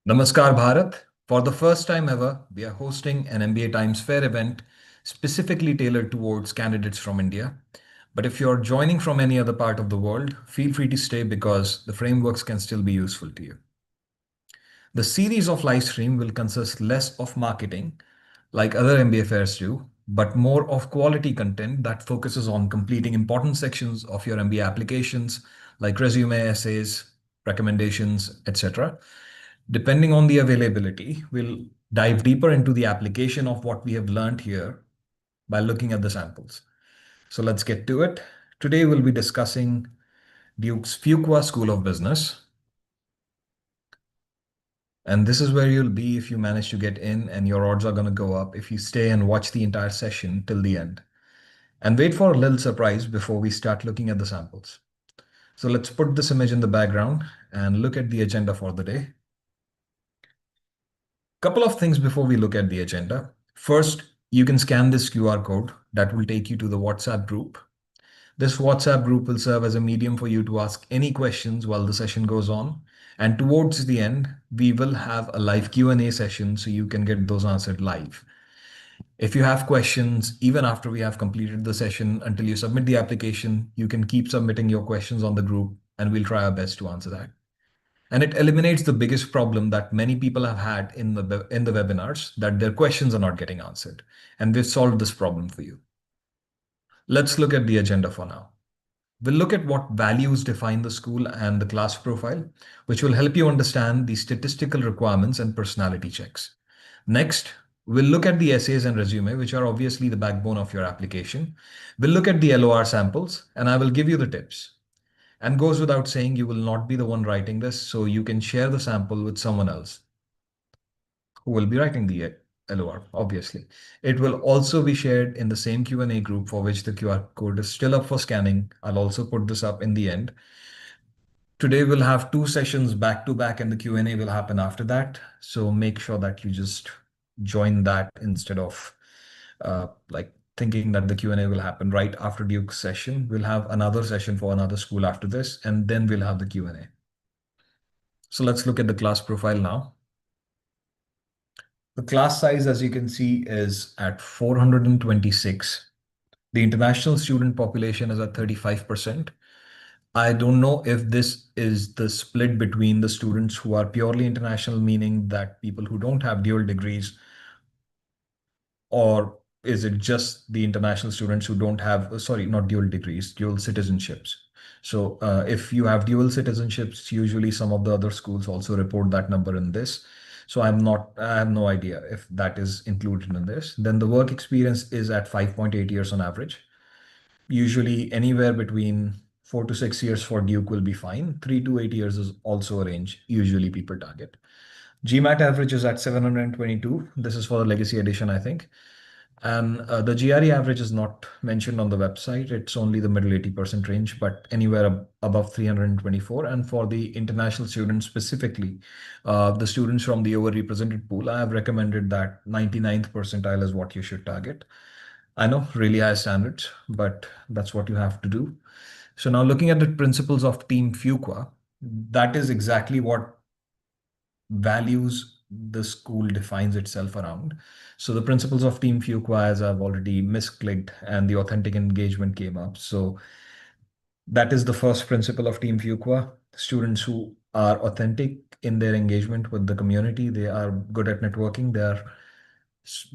Namaskar Bharat. For the first time ever, we are hosting an MBA Times Fair event specifically tailored towards candidates from India. But if you're joining from any other part of the world, feel free to stay because the frameworks can still be useful to you. The series of live stream will consist less of marketing, like other MBA fairs do, but more of quality content that focuses on completing important sections of your MBA applications, like resume, essays, recommendations, etc. Depending on the availability, we'll dive deeper into the application of what we have learned here by looking at the samples. So let's get to it. Today we'll be discussing Duke's Fuqua School of Business. And this is where you'll be if you manage to get in, and your odds are going to go up if you stay and watch the entire session till the end. And wait for a little surprise before we start looking at the samples. So let's put this image in the background and look at the agenda for the day. Couple of things before we look at the agenda. First, you can scan this QR code that will take you to the WhatsApp group. This WhatsApp group will serve as a medium for you to ask any questions while the session goes on. And towards the end, we will have a live Q&A session so you can get those answered live. If you have questions, even after we have completed the session, until you submit the application, you can keep submitting your questions on the group and we'll try our best to answer that. And it eliminates the biggest problem that many people have had in the webinars, that their questions are not getting answered. And we've solved this problem for you. Let's look at the agenda for now. We'll look at what values define the school and the class profile, which will help you understand the statistical requirements and personality checks. Next, we'll look at the essays and resume, which are obviously the backbone of your application. We'll look at the LOR samples, and I will give you the tips. And goes without saying, you will not be the one writing this, so you can share the sample with someone else who will be writing the LOR, obviously. It will also be shared in the same Q&A group for which the QR code is still up for scanning. I'll also put this up in the end. Today we'll have two sessions back to back and the Q&A will happen after that. So make sure that you just join that instead of like thinking that the Q&A will happen right after Duke's session. We'll have another session for another school after this, and then we'll have the Q&A. So let's look at the class profile now. The class size, as you can see, is at 426. The international student population is at 35%. I don't know if this is the split between the students who are purely international, meaning that people who don't have dual degrees, or is it just the international students who don't have, sorry, not dual degrees, dual citizenships? So if you have dual citizenships, usually some of the other schools also report that number in this. So I have no idea if that is included in this. Then the work experience is at 5.8 years on average. Usually anywhere between 4 to 6 years for Duke will be fine. 3 to 8 years is also a range usually people target. GMAT average is at 722. This is for the legacy edition, I think. And the GRE average is not mentioned on the website. It's only the middle 80% range, but anywhere above 324. And for the international students specifically, the students from the overrepresented pool, I have recommended that 99th percentile is what you should target. I know, really high standards, but that's what you have to do. So now looking at the principles of Team Fuqua, that is exactly what values the school defines itself around. So the principles of Team Fuqua, as I've already misclicked, and the authentic engagement came up. So that is the first principle of Team Fuqua. Students who are authentic in their engagement with the community, they are good at networking, they are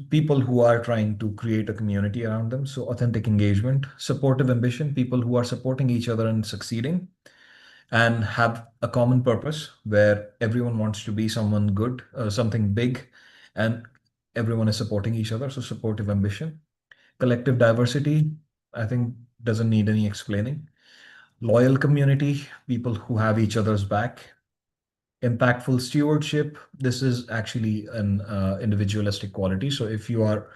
people who are trying to create a community around them. So authentic engagement, supportive ambition, people who are supporting each other and succeeding, and have a common purpose where everyone wants to be someone good, something big, and everyone is supporting each other. So supportive ambition. Collective diversity, I think doesn't need any explaining. Loyal community, people who have each other's back. Impactful stewardship, this is actually an individualistic quality. So if you are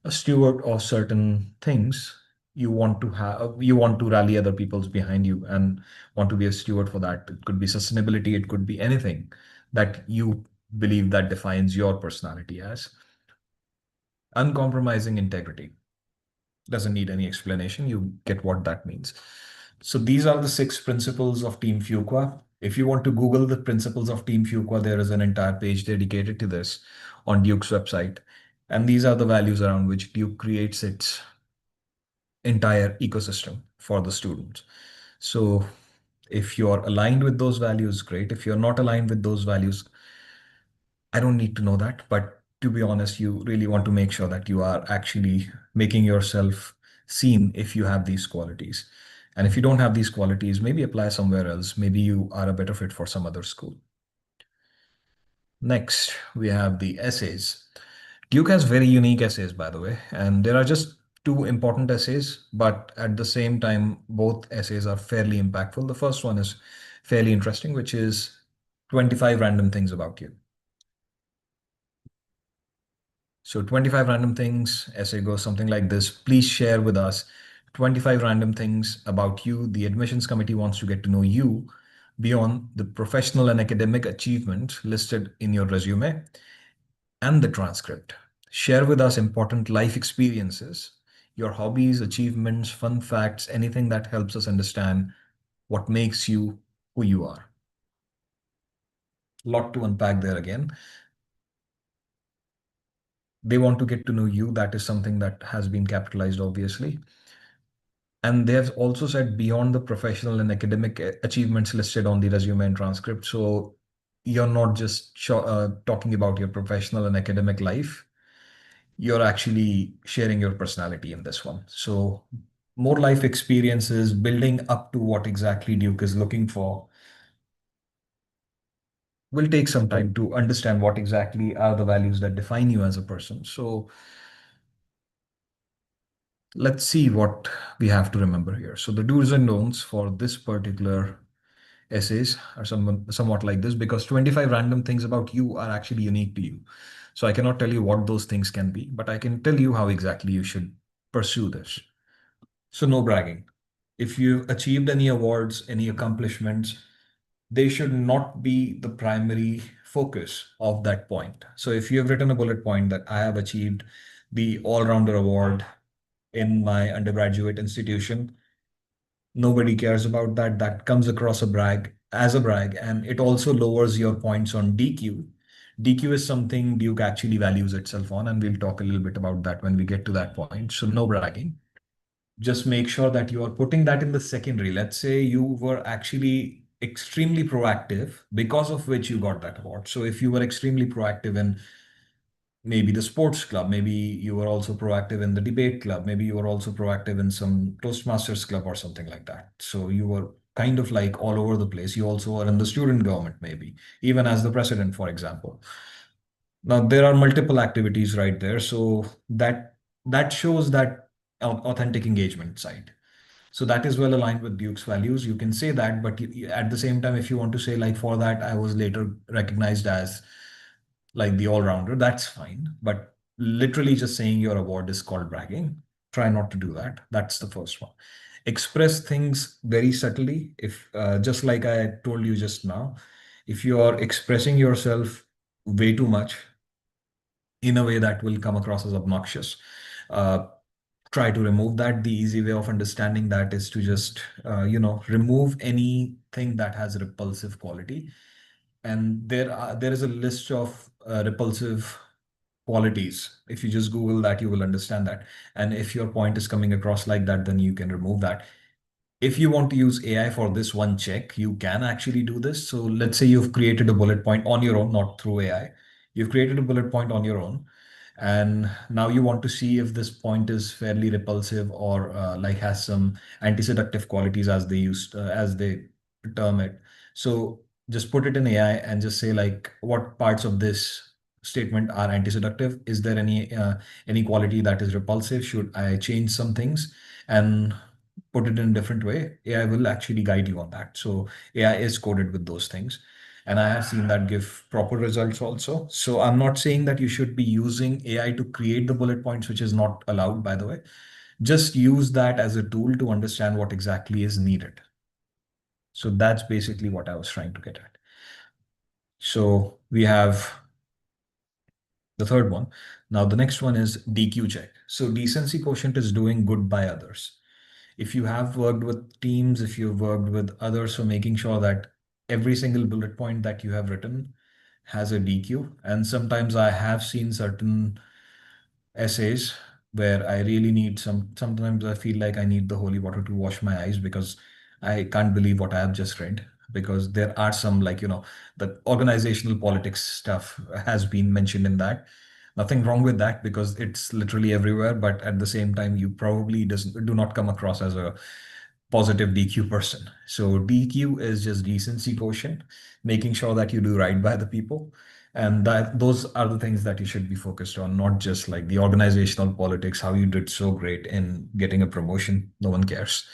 a steward of certain things, you want to rally other people's behind you and want to be a steward for that. It could be sustainability, it could be anything that you believe that defines your personality as. Uncompromising integrity doesn't need any explanation. You get what that means. So these are the 6 principles of Team Fuqua. If you want to Google the principles of Team Fuqua, there is an entire page dedicated to this on Duke's website. And these are the values around which Duke creates its entire ecosystem for the students. So if you're aligned with those values, great. If you're not aligned with those values, I don't need to know that. But to be honest, you really want to make sure that you are actually making yourself seen if you have these qualities. And if you don't have these qualities, maybe apply somewhere else. Maybe you are a better fit for some other school. Next, we have the essays. Duke has very unique essays, by the way, and there are just two important essays, but at the same time, both essays are fairly impactful. The first one is fairly interesting, which is 25 random things about you. So 25 random things, essay goes something like this. Please share with us 25 random things about you. The admissions committee wants to get to know you beyond the professional and academic achievement listed in your resume and the transcript. Share with us important life experiences, your hobbies, achievements, fun facts, anything that helps us understand what makes you who you are. Lot to unpack there again. They want to get to know you. That is something that has been capitalized, obviously. And they have also said beyond the professional and academic achievements listed on the resume and transcript. So you're not just talking about your professional and academic life, you're actually sharing your personality in this one. So more life experiences, building up to what exactly Duke is looking for. Will take some time to understand what exactly are the values that define you as a person. So let's see what we have to remember here. So the do's and don'ts for this particular essays are somewhat like this, because 25 random things about you are actually unique to you. So I cannot tell you what those things can be, but I can tell you how exactly you should pursue this. So no bragging. If you've achieved any awards, any accomplishments, they should not be the primary focus of that point. So if you have written a bullet point that I have achieved the all-rounder award in my undergraduate institution, nobody cares about that. That comes across as a brag, and it also lowers your points on DQ. DQ is something Duke actually values itself on, and we'll talk a little bit about that when we get to that point. So no bragging. Just make sure that you are putting that in the secondary. Let's say you were actually extremely proactive, because of which you got that award. So if you were extremely proactive in maybe the sports club, maybe you were also proactive in the debate club, maybe you were also proactive in some Toastmasters club or something like that. So you were kind of like all over the place. You also were in the student government, maybe even as the president, for example. Now there are multiple activities right there. So that shows that authentic engagement side. So that is well aligned with Duke's values. You can say that, but at the same time, if you want to say like for that, I was later recognized as like the all-rounder, that's fine. But literally just saying your award is called bragging. Try not to do that. That's the first one. Express things very subtly. If just like I told you just now, if you are expressing yourself way too much in a way that will come across as obnoxious, uh, try to remove that. The easy way of understanding that is to just remove anything that has repulsive quality. And there is a list of repulsive qualities. If you just Google that, you will understand that. And if your point is coming across like that, then you can remove that. If you want to use AI for this one check, you can actually do this. So let's say you've created a bullet point on your own, not through AI. You've created a bullet point on your own, and now you want to see if this point is fairly repulsive or like has some anti-seductive qualities, as they term it. So just put it in AI and just say like, what parts of this statement are anti-seductive? Is there any quality that is repulsive? Should I change some things? And put it in a different way. AI will actually guide you on that. So AI is coded with those things. And I have seen that give proper results also. So I'm not saying that you should be using AI to create the bullet points, which is not allowed, by the way. Just use that as a tool to understand what exactly is needed. So that's basically what I was trying to get at. So we have the third one. Now the next one is DQ check. So decency quotient is doing good by others. If you have worked with teams, if you've worked with others, so making sure that every single bullet point that you have written has a DQ. And sometimes I have seen certain essays where I really need sometimes I feel like I need the holy water to wash my eyes because I can't believe what I have just read. Because there are some, like, the organizational politics stuff has been mentioned in that. Nothing wrong with that because it's literally everywhere, but at the same time, you probably do not come across as a positive DQ person. So DQ is just decency quotient, making sure that you do right by the people. And that those are the things that you should be focused on, not just like the organizational politics, how you did so great in getting a promotion. No one cares.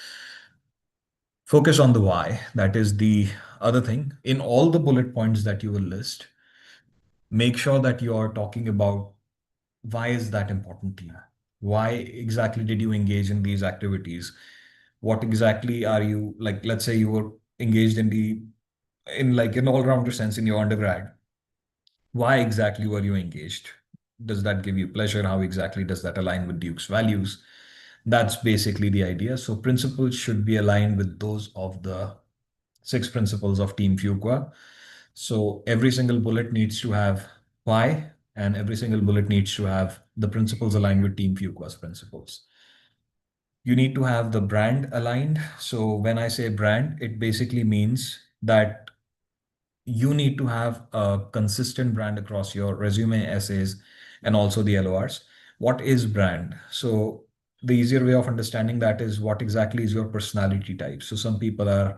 Focus on the why. That is the other thing. In all the bullet points that you will list, make sure that you are talking about why is that important to you? Why exactly did you engage in these activities? What exactly are you like? Let's say you were engaged in like an all-rounder sense in your undergrad. Why exactly were you engaged? Does that give you pleasure? How exactly does that align with Duke's values? That's basically the idea. So principles should be aligned with those of the six principles of Team Fuqua. So every single bullet needs to have why, and every single bullet needs to have the principles aligned with Team Fuqua's principles. You need to have the brand aligned. So when I say brand, it basically means that you need to have a consistent brand across your resume, essays, and also the LORs. What is brand? So the easier way of understanding that is what exactly is your personality type. So some people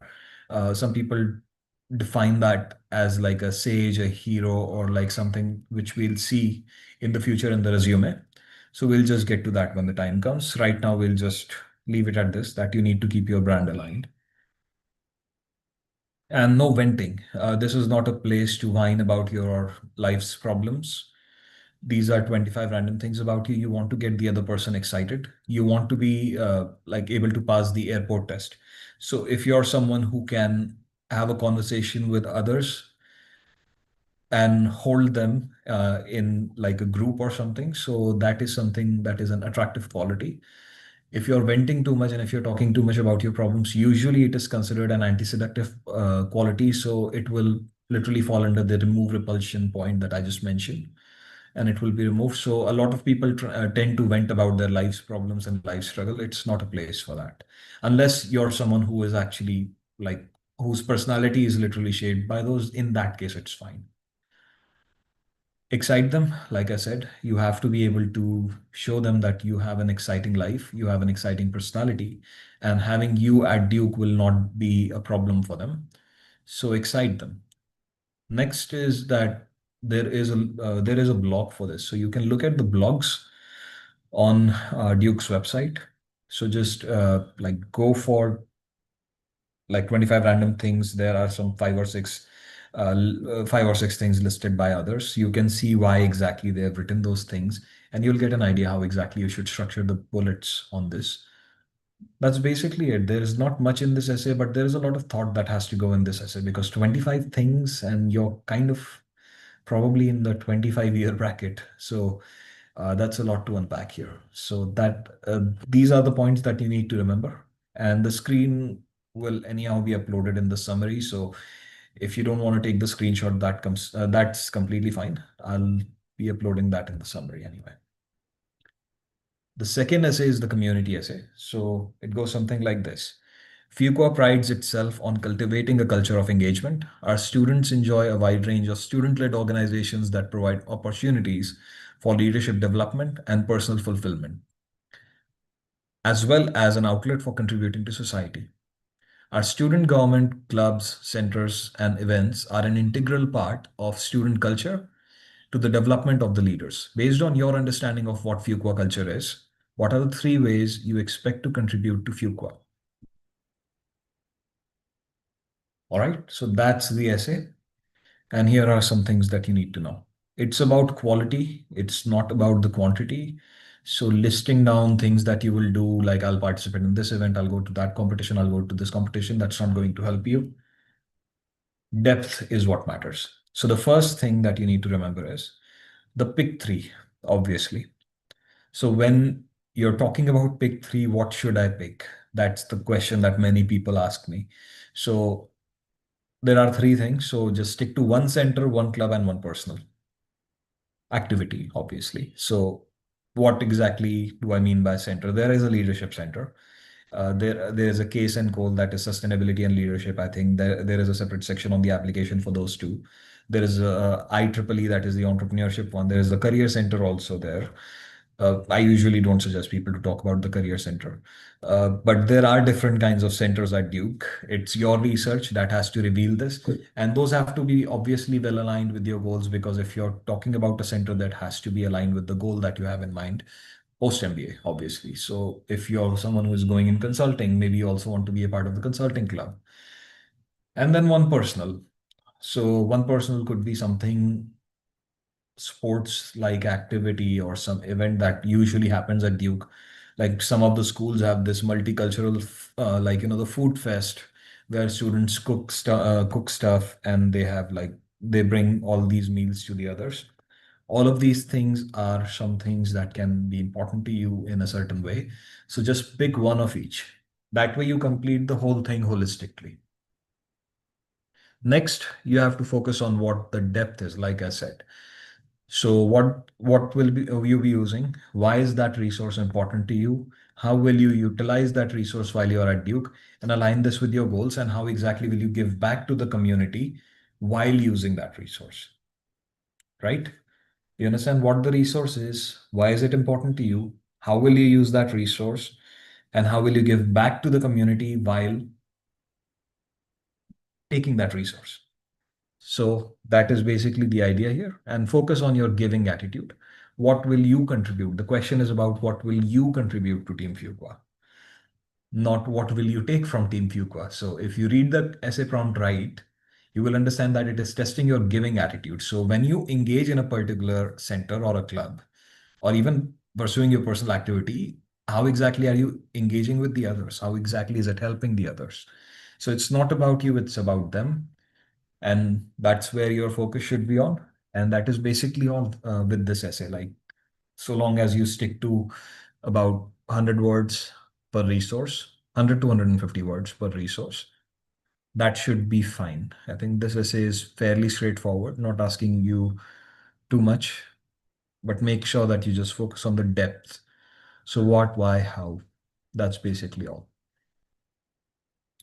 define that as like a sage, a hero, or like something which we'll see in the future in the resume. So we'll just get to that when the time comes. Right now, we'll just leave it at this, that you need to keep your brand aligned. And no venting. This is not a place to whine about your life's problems. These are 25 random things about you. You want to get the other person excited. You want to be like able to pass the airport test. So if you're someone who can have a conversation with others and hold them in like a group or something, so that is something that is an attractive quality. If you're venting too much and if you're talking too much about your problems, usually it is considered an anti-seductive quality. So it will literally fall under the remove repulsion point that I just mentioned, and it will be removed. So a lot of people tend to vent about their life's problems and life struggle. It's not a place for that. Unless you're someone who is actually like, whose personality is literally shaped by those, in that case, it's fine. Excite them. Like I said, you have to be able to show them that you have an exciting life, you have an exciting personality, and having you at Duke will not be a problem for them. So excite them. Next is that there is a blog for this, so you can look at the blogs on Duke's website. So just like go for like 25 random things. There are some five or six things listed by others. You can see why exactly they have written those things, and you'll get an idea how exactly you should structure the bullets on this. That's basically it. There is not much in this essay, but there is a lot of thought that has to go in this essay because 25 things and you're kind of probably in the 25-year bracket. So that's a lot to unpack here. So these are the points that you need to remember. And the screen will anyhow be uploaded in the summary. So if you don't want to take the screenshot, that's completely fine. I'll be uploading that in the summary anyway. The second essay is the community essay. So it goes something like this. Fuqua prides itself on cultivating a culture of engagement. Our students enjoy a wide range of student-led organizations that provide opportunities for leadership development and personal fulfillment, as well as an outlet for contributing to society. Our student government, clubs, centers, and events are an integral part of student culture to the development of the leaders. Based on your understanding of what Fuqua culture is, what are the three ways you expect to contribute to Fuqua? All right, so that's the essay. And here are some things that you need to know. It's about quality, it's not about the quantity. So listing down things that you will do, like I'll participate in this event, I'll go to that competition, I'll go to this competition, that's not going to help you. Depth is what matters. So the first thing that you need to remember is the pick three, obviously. So when you're talking about pick three, what should I pick? That's the question that many people ask me. So There are three things. So just stick to one center, one club, and one personal activity, obviously. So what exactly do I mean by center? There is a leadership center. There is a case and call, that is sustainability and leadership. I think there is a separate section on the application for those two. There is a IEEE, that is the entrepreneurship one. There is the career center also there. I usually don't suggest people to talk about the career center, but there are different kinds of centers at Duke. It's your research that has to reveal this, and those have to be obviously well aligned with your goals, because if you're talking about a center, that has to be aligned with the goal that you have in mind post MBA, obviously. So if you're someone who is going in consulting, maybe you also want to be a part of the consulting club. And then one personal. So one personal could be something sports like activity or some event that usually happens at Duke. Like some of the schools have this multicultural, like, the food fest where students cook stuff, and they have like, they bring all these meals to the others. All of these things are some things that can be important to you in a certain way. So just pick one of each. That way you complete the whole thing holistically. Next, you have to focus on what the depth is, like I said. So what will be you be using? Why is that resource important to you? How will you utilize that resource while you're at Duke, and align this with your goals? And how exactly will you give back to the community while using that resource? Right? You understand what the resource is? Why is it important to you? How will you use that resource? And how will you give back to the community while taking that resource? So that is basically the idea here. And focus on your giving attitude. What will you contribute? The question is about what will you contribute to Team Fuqua, not what will you take from Team Fuqua. So if you read the essay prompt right, you will understand that it is testing your giving attitude. So when you engage in a particular center or a club, or even pursuing your personal activity, how exactly are you engaging with the others? How exactly is it helping the others? So it's not about you, it's about them. And that's where your focus should be on. And that is basically all with this essay. Like, so long as you stick to about 100 words per resource, 100 to 150 words per resource, that should be fine. I think this essay is fairly straightforward, not asking you too much, but make sure that you just focus on the depth. So what, why, how? That's basically all.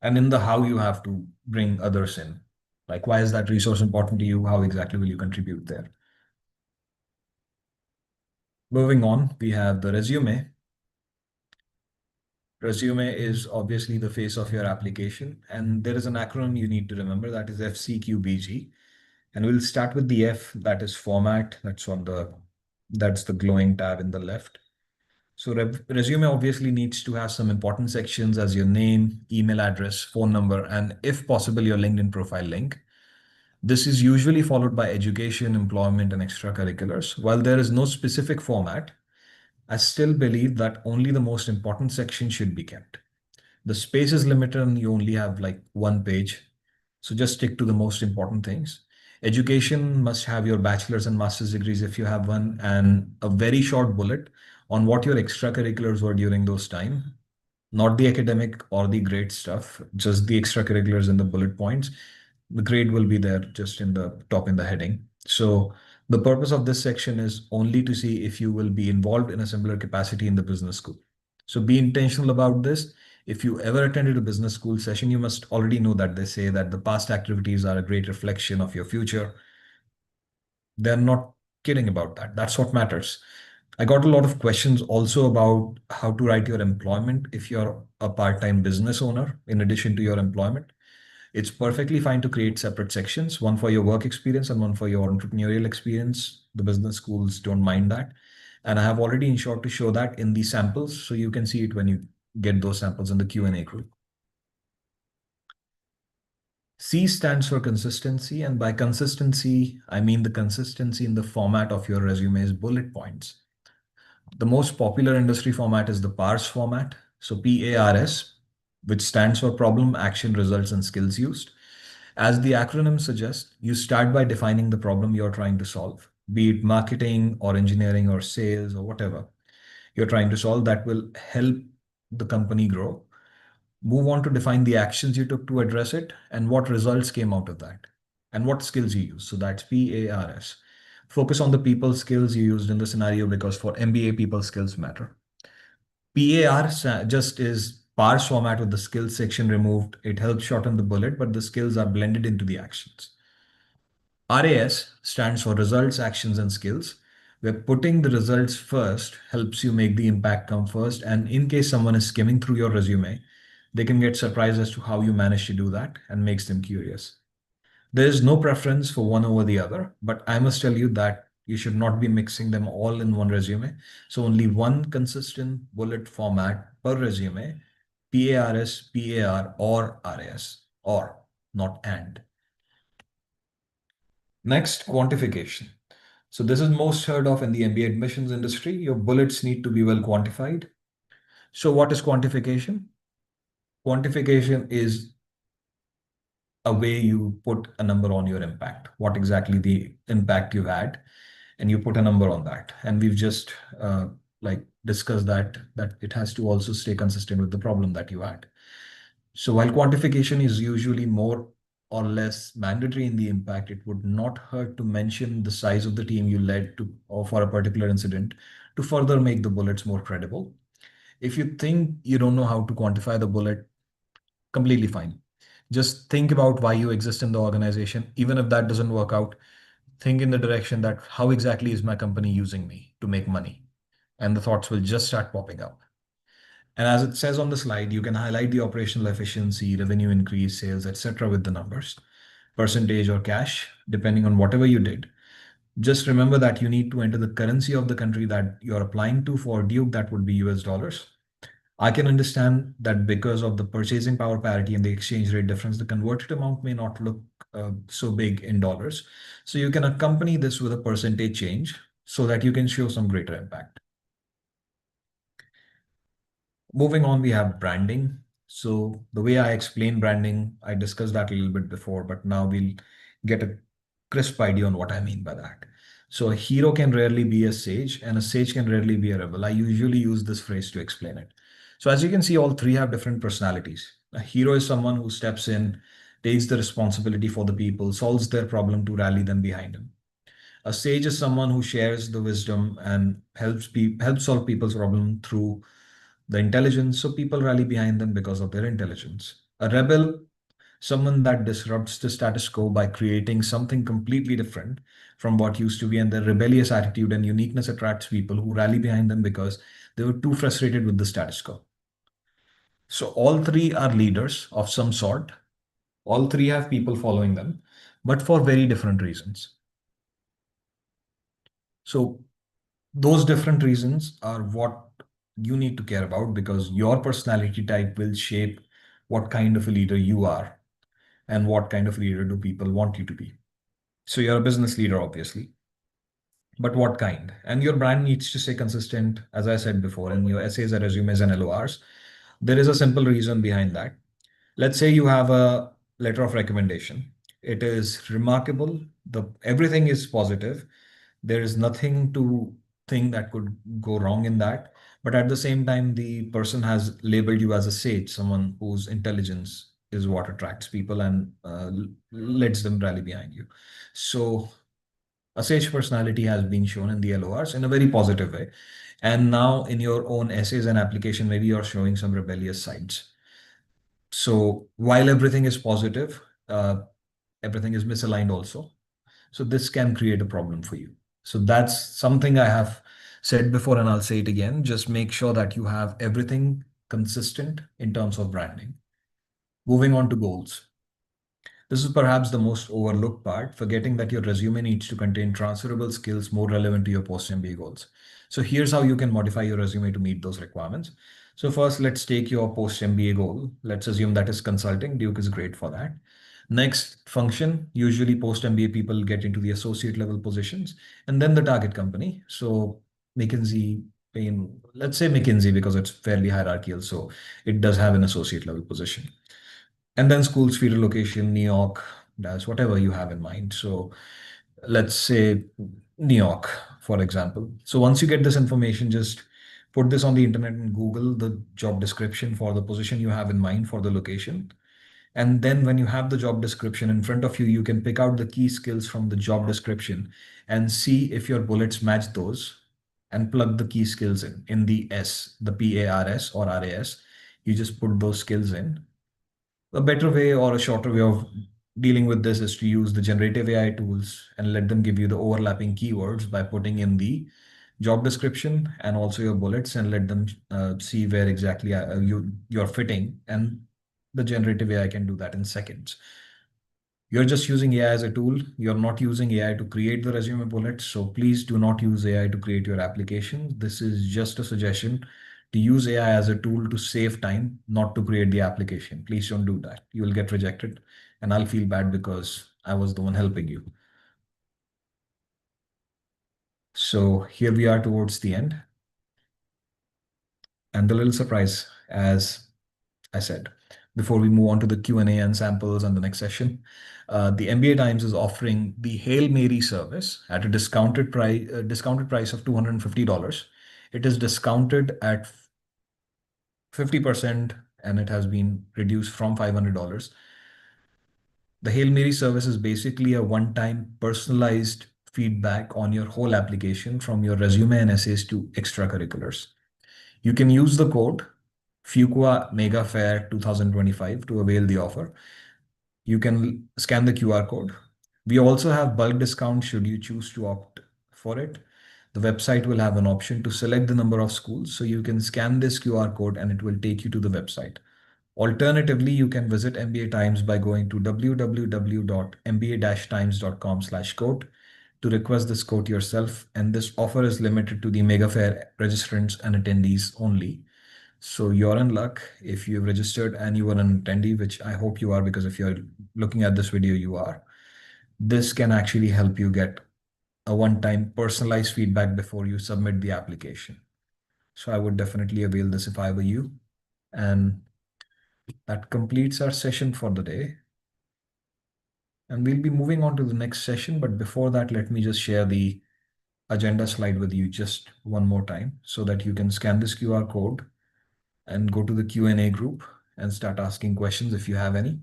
And in the how, you have to bring others in. Like, why is that resource important to you? How exactly will you contribute there? Moving on, we have the resume. Resume is obviously the face of your application, and there is an acronym you need to remember, that is FCQBG. And we'll start with the F, that is format. That's the glowing tab in the left. So resume obviously needs to have some important sections as your name, email address, phone number, and if possible, your LinkedIn profile link. This is usually followed by education, employment, and extracurriculars. While there is no specific format, I still believe that only the most important section should be kept. The space is limited and you only have like one page. So just stick to the most important things. Education must have your bachelor's and master's degrees if you have one, and a very short bullet on what your extracurriculars were during those time, not the academic or the grade stuff, just the extracurriculars and the bullet points. The grade will be there just in the top in the heading. So the purpose of this section is only to see if you will be involved in a similar capacity in the business school. So be intentional about this. If you ever attended a business school session, you must already know that they say that the past activities are a great reflection of your future. They're not kidding about that. That's what matters. I got a lot of questions also about how to write your employment if you're a part-time business owner in addition to your employment. It's perfectly fine to create separate sections, one for your work experience and one for your entrepreneurial experience. The business schools don't mind that. And I have already ensured to show that in the samples, so you can see it when you get those samples in the Q&A group. C stands for consistency, and by consistency, I mean the consistency in the format of your resume's bullet points. The most popular industry format is the PARS format. So PARS, which stands for problem, action, results, and skills used. As the acronym suggests, you start by defining the problem you're trying to solve, be it marketing or engineering or sales or whatever you're trying to solve that will help the company grow. Move on to define the actions you took to address it and what results came out of that and what skills you use. So that's PARS. Focus on the people skills you used in the scenario because for MBA, people skills matter. Just is parse format with the skills section removed. It helps shorten the bullet, but the skills are blended into the actions. RAS stands for results, actions, and skills, where putting the results first helps you make the impact come first. And in case someone is skimming through your resume, they can get surprised as to how you managed to do that and makes them curious. There is no preference for one over the other, but I must tell you that you should not be mixing them all in one resume. So only one consistent bullet format per resume, PARS, PAR, or RAS, or not and. Next, quantification. So this is most heard of in the MBA admissions industry. Your bullets need to be well quantified. So what is quantification? Quantification is a way you put a number on your impact, what exactly the impact you had, and you put a number on that. And we've just like discussed that it has to also stay consistent with the problem that you had. So while quantification is usually more or less mandatory in the impact, it would not hurt to mention the size of the team you led to or for a particular incident to further make the bullets more credible. If you think you don't know how to quantify the bullet, completely fine. Just think about why you exist in the organization. Even if that doesn't work out, think in the direction that how exactly is my company using me to make money? And the thoughts will just start popping up. And as it says on the slide, you can highlight the operational efficiency, revenue increase, sales, etc. with the numbers, percentage or cash, depending on whatever you did. Just remember that you need to enter the currency of the country that you're applying to. For Duke, that would be US dollars. I can understand that because of the purchasing power parity and the exchange rate difference, the converted amount may not look so big in dollars. So you can accompany this with a percentage change so that you can show some greater impact. Moving on, we have branding. So the way I explain branding, I discussed that a little bit before, but now we'll get a crisp idea on what I mean by that. So a hero can rarely be a sage, and a sage can rarely be a rebel. I usually use this phrase to explain it. So as you can see, all three have different personalities. A hero is someone who steps in, takes the responsibility for the people, solves their problem to rally them behind him. A sage is someone who shares the wisdom and helps solve people's problem through the intelligence, so people rally behind them because of their intelligence. A rebel, someone that disrupts the status quo by creating something completely different from what used to be, and their rebellious attitude and uniqueness attracts people who rally behind them because they were too frustrated with the status quo. So all three are leaders of some sort. All three have people following them, but for very different reasons. So those different reasons are what you need to care about because your personality type will shape what kind of a leader you are and what kind of leader do people want you to be. So you're a business leader, obviously, but what kind? And your brand needs to stay consistent, as I said before, in your essays and resumes and LORs. There is a simple reason behind that. Let's say you have a letter of recommendation. It is remarkable. Everything is positive. There is nothing to think that could go wrong in that. But at the same time, the person has labeled you as a sage, someone whose intelligence is what attracts people and lets them rally behind you. So a sage personality has been shown in the LORs in a very positive way. And now in your own essays and application, maybe you're showing some rebellious sides. So while everything is positive, everything is misaligned also. So this can create a problem for you. So that's something I have said before, and I'll say it again. Just make sure that you have everything consistent in terms of branding. Moving on to goals. This is perhaps the most overlooked part, forgetting that your resume needs to contain transferable skills more relevant to your post-MBA goals. So here's how you can modify your resume to meet those requirements. So first, let's take your post-MBA goal. Let's assume that is consulting. Duke is great for that. Next function, usually post-MBA people get into the associate level positions and then the target company. So McKinsey, let's say McKinsey because it's fairly hierarchical. So it does have an associate level position. And then school's feeder location, New York, Dallas, whatever you have in mind. So let's say New York, for example. So once you get this information, just put this on the internet and Google the job description for the position you have in mind for the location. And then when you have the job description in front of you, you can pick out the key skills from the job description and see if your bullets match those and plug the key skills in the S, the PARS or RAS. You just put those skills in. A better way or a shorter way of dealing with this is to use the generative AI tools and let them give you the overlapping keywords by putting in the job description and also your bullets, and let them see where exactly you're fitting, and the generative AI can do that in seconds. You're just using AI as a tool. You're not using AI to create the resume bullets. So please do not use AI to create your application. This is just a suggestion to use AI as a tool to save time, not to create the application. Please don't do that. You will get rejected and I'll feel bad because I was the one helping you. So here we are towards the end. And the little surprise, as I said, before we move on to the Q&A and samples and the next session, the MBA Times is offering the Hail Mary service at a discounted price of $250. It is discounted at 50% and it has been reduced from $500. The Hail Mary service is basically a one-time personalized feedback on your whole application, from your resume and essays to extracurriculars. You can use the code Fuqua Mega Fair 2025 to avail the offer. You can scan the QR code. We also have bulk discount should you choose to opt for it. The website will have an option to select the number of schools. So you can scan this QR code and it will take you to the website. Alternatively, you can visit MBA Times by going to www.mba-times.com/code to request this code yourself. And this offer is limited to the Mega Fair registrants and attendees only. So you're in luck if you've registered and you are an attendee, which I hope you are, because if you're looking at this video, you are. This can actually help you get a one-time personalized feedback before you submit the application. So I would definitely avail this if I were you. And that completes our session for the day. And we'll be moving on to the next session. But before that, let me just share the agenda slide with you just one more time so that you can scan this QR code and go to the Q&A group and start asking questions if you have any.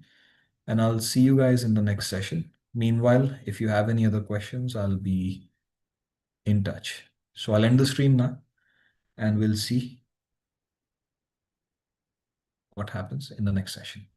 And I'll see you guys in the next session. Meanwhile, if you have any other questions, I'll be in touch. So I'll end the stream now and we'll see what happens in the next session.